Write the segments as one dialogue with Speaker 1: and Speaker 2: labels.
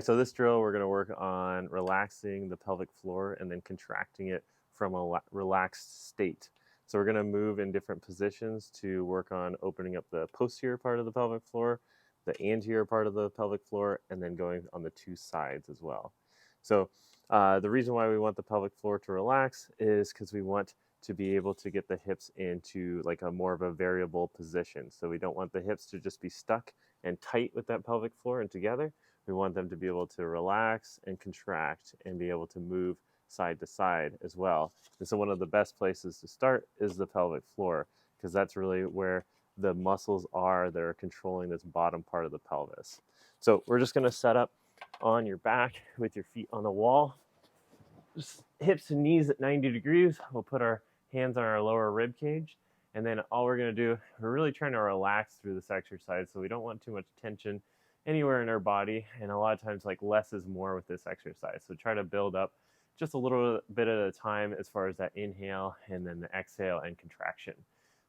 Speaker 1: So this drill, we're going to work on relaxing the pelvic floor and then contracting it from a relaxed state. So we're going to move in different positions to work on opening up the posterior part of the pelvic floor, the anterior part of the pelvic floor, and then going on the two sides as well. So the reason why we want the pelvic floor to relax is because we want to be able to get the hips into like a more of a variable position. So we don't want the hips to just be stuck and tight with that pelvic floor and together. We want them to be able to relax and contract and be able to move side to side as well. And so one of the best places to start is the pelvic floor, because that's really where the muscles are that are controlling this bottom part of the pelvis. So we're just going to set up on your back with your feet on the wall, just hips and knees at 90 degrees. We'll put our hands on our lower rib cage, and then all we're going to do, we're really trying to relax through this exercise, so we don't want too much tension anywhere in our body, and a lot of times like less is more with this exercise. So try to build up just a little bit at a time as far as that inhale and then the exhale and contraction.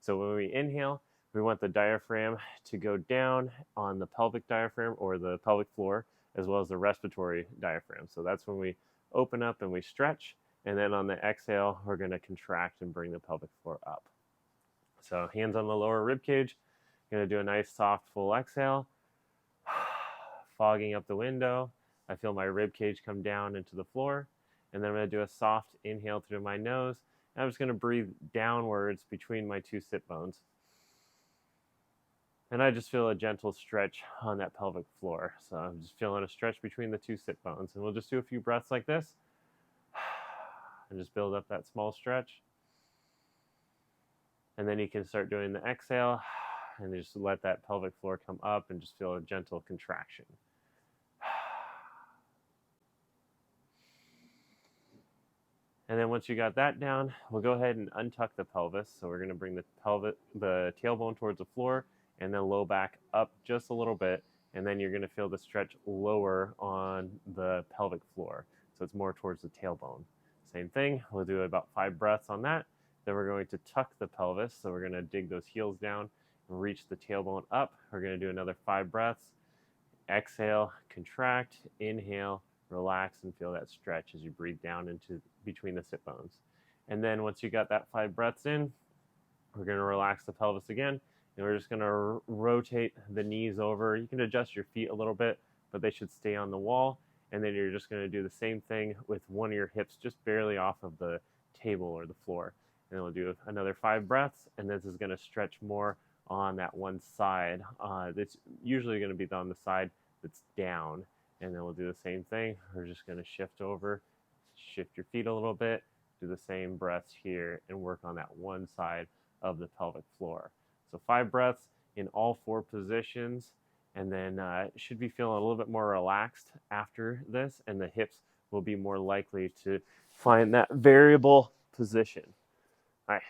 Speaker 1: So when we inhale, we want the diaphragm to go down on the pelvic diaphragm or the pelvic floor, as well as the respiratory diaphragm. So that's when we open up and we stretch, and then on the exhale, we're going to contract and bring the pelvic floor up. So hands on the lower rib cage, going to do a nice soft full exhale, fogging up the window. I feel my rib cage come down into the floor, and then I'm going to do a soft inhale through my nose, and I'm just going to breathe downwards between my two sit bones. And I just feel a gentle stretch on that pelvic floor. So I'm just feeling a stretch between the two sit bones. And we'll just do a few breaths like this. And just build up that small stretch. And then you can start doing the exhale. And just let that pelvic floor come up and just feel a gentle contraction. And then once you got that down, we'll go ahead and untuck the pelvis. So we're going to bring the tailbone towards the floor, and then low back up just a little bit, and then you're going to feel the stretch lower on the pelvic floor. So it's more towards the tailbone. Same thing, we'll do about 5 breaths on that. Then we're going to tuck the pelvis, so we're going to dig those heels down and reach the tailbone up. We're going to do another 5 breaths. Exhale, contract, inhale, relax, and feel that stretch as you breathe down into between the sit bones. And then once you got that 5 breaths in, we're going to relax the pelvis again. And we're just going to rotate the knees over. You can adjust your feet a little bit, but they should stay on the wall. And then you're just going to do the same thing with one of your hips just barely off of the table or the floor. And then we'll do another 5 breaths, and this is going to stretch more on that one side. That's usually going to be on the side that's down. And then we'll do the same thing. We're just going to shift over, shift your feet a little bit, do the same breaths here, and work on that one side of the pelvic floor. So 5 breaths in all 4 positions, and then should be feeling a little bit more relaxed after this, and the hips will be more likely to find that variable position. All right.